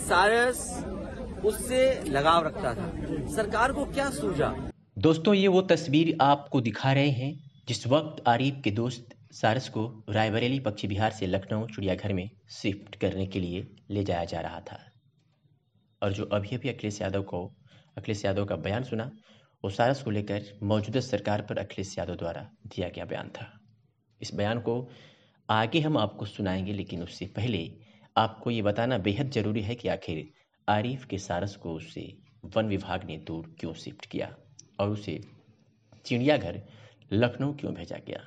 सारस उससे लगाव रखता था। सरकार को क्या सूझा? दोस्तों, ये वो तस्वीर आपको दिखा रहे हैं जिस वक्त आरिफ के दोस्त सारस को रायबरेली पश्चिम बिहार से लखनऊ चिड़ियाघर में शिफ्ट करने के लिए ले जाया जा रहा था। और जो अभी अभी अखिलेश यादव का बयान सुना, वो सारस को लेकर मौजूदा सरकार पर अखिलेश यादव द्वारा दिया गया बयान था। इस बयान को आगे हम आपको सुनाएंगे, लेकिन उससे पहले आपको ये बताना बेहद जरूरी है कि आखिर आरिफ के सारस को उससे वन विभाग ने दूर क्यों शिफ्ट किया और उसे चिड़ियाघर लखनऊ क्यों भेजा गया,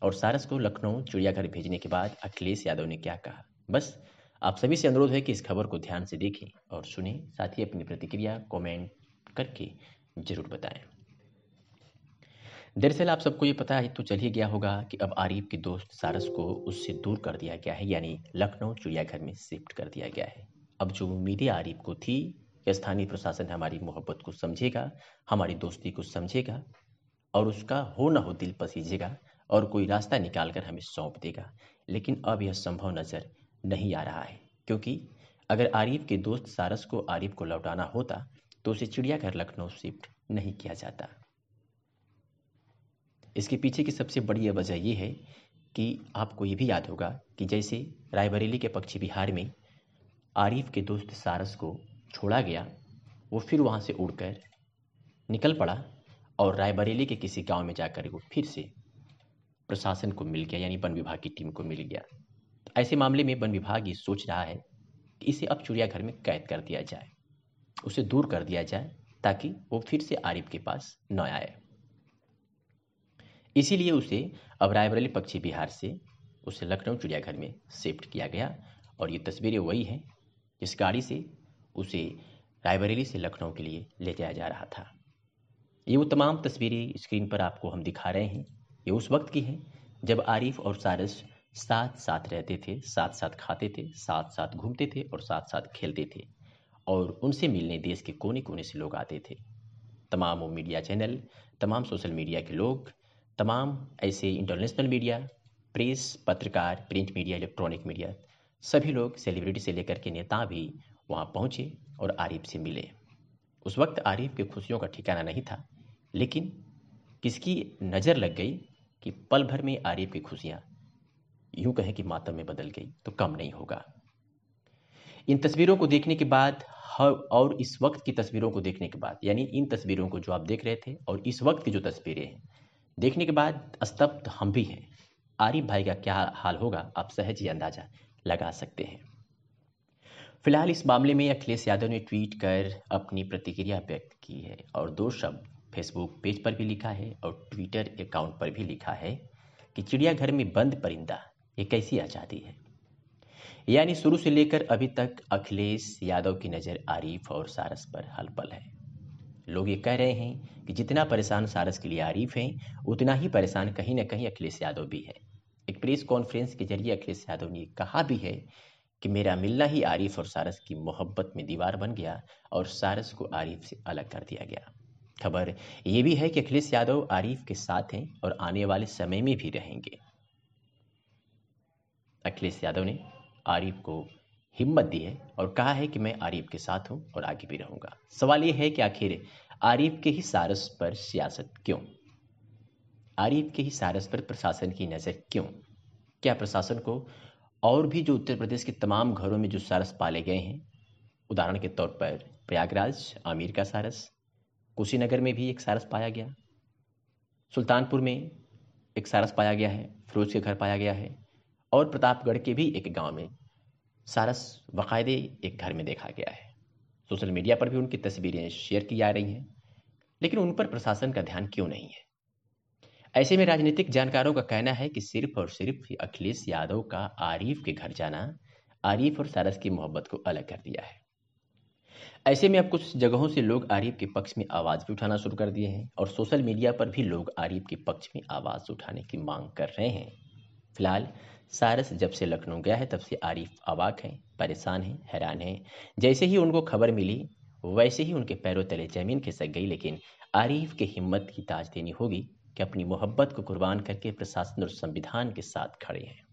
और सारस को लखनऊ चिड़ियाघर भेजने के बाद अखिलेश यादव ने क्या कहा। बस आप सभी से अनुरोध है कि इस खबर को ध्यान से देखें और सुनें, साथ ही अपनी प्रतिक्रिया कमेंट करके जरूर बताएं। दरअसल आप सबको ये पता है तो चल ही गया होगा कि अब आरिफ के दोस्त सारस को उससे दूर कर दिया गया है, यानी लखनऊ चिड़ियाघर में शिफ्ट कर दिया गया है। अब जो उम्मीदें आरिफ को थी कि स्थानीय प्रशासन हमारी मोहब्बत को समझेगा, हमारी दोस्ती को समझेगा और उसका हो ना हो दिल पसीजेगा और कोई रास्ता निकाल कर हमें सौंप देगा, लेकिन अब यह संभव नजर नहीं आ रहा है। क्योंकि अगर आरिफ के दोस्त सारस को आरिफ को लौटाना होता तो उसे चिड़ियाघर लखनऊ शिफ्ट नहीं किया जाता। इसके पीछे की सबसे बड़ी वजह यह है कि आपको ये भी याद होगा कि जैसे रायबरेली के पश्चिम बिहार में आरिफ के दोस्त सारस को छोड़ा गया, वो फिर वहाँ से उड़कर निकल पड़ा और रायबरेली के किसी गांव में जाकर वो फिर से प्रशासन को मिल गया, यानी वन विभाग की टीम को मिल गया। तो ऐसे मामले में वन विभाग ये सोच रहा है कि इसे अब चिड़ियाघर में कैद कर दिया जाए, उसे दूर कर दिया जाए ताकि वो फिर से आरिफ के पास न आए। इसीलिए उसे अब रायबरेली पश्चिम बिहार से उसे लखनऊ चिड़ियाघर में शिफ्ट किया गया। और ये तस्वीरें वही हैं जिस गाड़ी से उसे रायबरेली से लखनऊ के लिए ले जाया जा रहा था। ये वो तमाम तस्वीरें स्क्रीन पर आपको हम दिखा रहे हैं, ये उस वक्त की हैं जब आरिफ और सारस साथ साथ रहते थे, साथ साथ खाते थे, साथ साथ घूमते थे और साथ साथ खेलते थे। और उनसे मिलने देश के कोने कोने से लोग आते थे। तमाम वो मीडिया चैनल, तमाम सोशल मीडिया के लोग, तमाम ऐसे इंटरनेशनल मीडिया, प्रेस, पत्रकार, प्रिंट मीडिया, इलेक्ट्रॉनिक मीडिया, सभी लोग सेलिब्रिटी से लेकर के नेता भी वहाँ पहुँचे और आरिफ से मिले। उस वक्त आरिफ की खुशियों का ठिकाना नहीं था, लेकिन किसकी नज़र लग गई कि पल भर में आरिफ की खुशियाँ यूं कहें कि मातम में बदल गई तो कम नहीं होगा। इन तस्वीरों को देखने के बाद और इस वक्त की तस्वीरों को देखने के बाद, यानी इन तस्वीरों को जो आप देख रहे थे और इस वक्त की जो तस्वीरें हैं देखने के बाद स्तब्ध हम भी हैं। आरिफ भाई का क्या हाल होगा आप सहज ही अंदाजा लगा सकते हैं। फिलहाल इस मामले में अखिलेश यादव ने ट्वीट कर अपनी प्रतिक्रिया व्यक्त की है और 2 शब्द फेसबुक पेज पर भी लिखा है और ट्विटर अकाउंट पर भी लिखा है कि चिड़ियाघर में बंद परिंदा ये कैसी आज़ादी है। यानी शुरू से लेकर अभी तक अखिलेश यादव की नज़र आरिफ और सारस पर हल पल है। लोग ये कह रहे हैं कि जितना परेशान सारस के लिए आरिफ हैं, उतना ही परेशान कहीं ना कहीं अखिलेश यादव भी है। एक प्रेस कॉन्फ्रेंस के जरिए अखिलेश यादव ने कहा भी है कि मेरा मिलना ही आरिफ और सारस की मोहब्बत में दीवार बन गया और सारस को आरिफ से अलग कर दिया गया। खबर ये भी है कि अखिलेश यादव आरिफ के साथ हैं और आने वाले समय में भी रहेंगे। अखिलेश यादव ने आरिफ को हिम्मत दी है और कहा है कि मैं आरिफ के साथ हूं और आगे भी रहूंगा। सवाल यह है कि आखिर आरिफ के ही सारस पर सियासत क्यों? आरिफ के ही सारस पर प्रशासन की नज़र क्यों? क्या प्रशासन को और भी जो उत्तर प्रदेश के तमाम घरों में जो सारस पाले गए हैं, उदाहरण के तौर पर प्रयागराज आमिर का सारस, कुशीनगर में भी एक सारस पाया गया, सुल्तानपुर में एक सारस पाया गया है, फिरोज के घर पाया गया है और प्रतापगढ़ के भी एक गांव में सारस बाकायदे एक घर में देखा गया है। सोशल मीडिया पर भी उनकी तस्वीरें शेयर की जा रही हैं, लेकिन उन पर प्रशासन का ध्यान क्यों नहीं है? ऐसे में राजनीतिक जानकारों का कहना है कि सिर्फ और सिर्फ अखिलेश यादव का आरिफ के घर जाना आरिफ और सारस की मोहब्बत को अलग कर दिया है। ऐसे में अब कुछ जगहों से लोग आरिफ के पक्ष में आवाज़ भी उठाना शुरू कर दिए हैं और सोशल मीडिया पर भी लोग आरिफ के पक्ष में आवाज़ उठाने की मांग कर रहे हैं। फिलहाल सारस जब से लखनऊ गया है तब से आरिफ अवाक हैं, परेशान हैं, हैरान हैं। जैसे ही उनको खबर मिली वैसे ही उनके पैरों तले जमीन खिसक गई, लेकिन आरिफ की हिम्मत की ताज देनी होगी कि अपनी मोहब्बत को कुर्बान करके प्रशासन और संविधान के साथ खड़े हैं।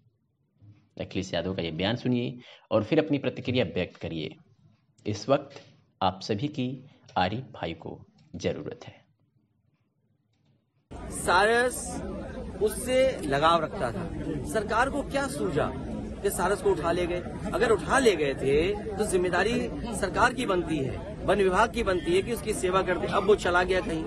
अखिलेश यादव का ये बयान सुनिए और फिर अपनी प्रतिक्रिया व्यक्त करिए। इस वक्त आप सभी की आरिफ भाई को जरूरत है। सारस उससे लगाव रखता था। सरकार को क्या सूझा कि सारस को उठा ले गए? अगर उठा ले गए थे तो जिम्मेदारी सरकार की बनती है, वन विभाग की बनती है कि उसकी सेवा करते। अब वो चला गया कहीं,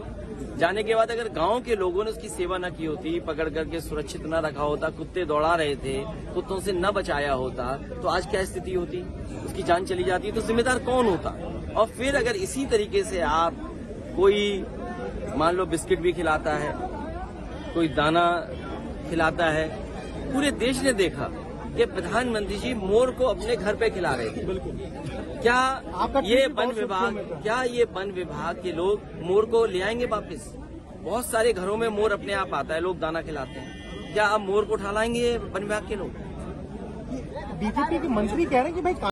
जाने के बाद अगर गांव के लोगों ने उसकी सेवा न की होती, पकड़ करके सुरक्षित न रखा होता, कुत्ते दौड़ा रहे थे, कुत्तों से न बचाया होता, तो आज क्या स्थिति होती? उसकी जान चली जाती तो जिम्मेदार कौन होता? और फिर अगर इसी तरीके से आप कोई मान लो बिस्किट भी खिलाता है, कोई दाना खिलाता है, पूरे देश ने देखा कि प्रधानमंत्री जी मोर को अपने घर पे खिला रहे थे। क्या ये वन विभाग के लोग मोर को ले आएंगे वापस? बहुत सारे घरों में मोर अपने आप आता है, लोग दाना खिलाते हैं। क्या अब मोर को उठा लाएंगे वन विभाग के लोग? बीजेपी के मंत्री कह रहे हैं कि भाई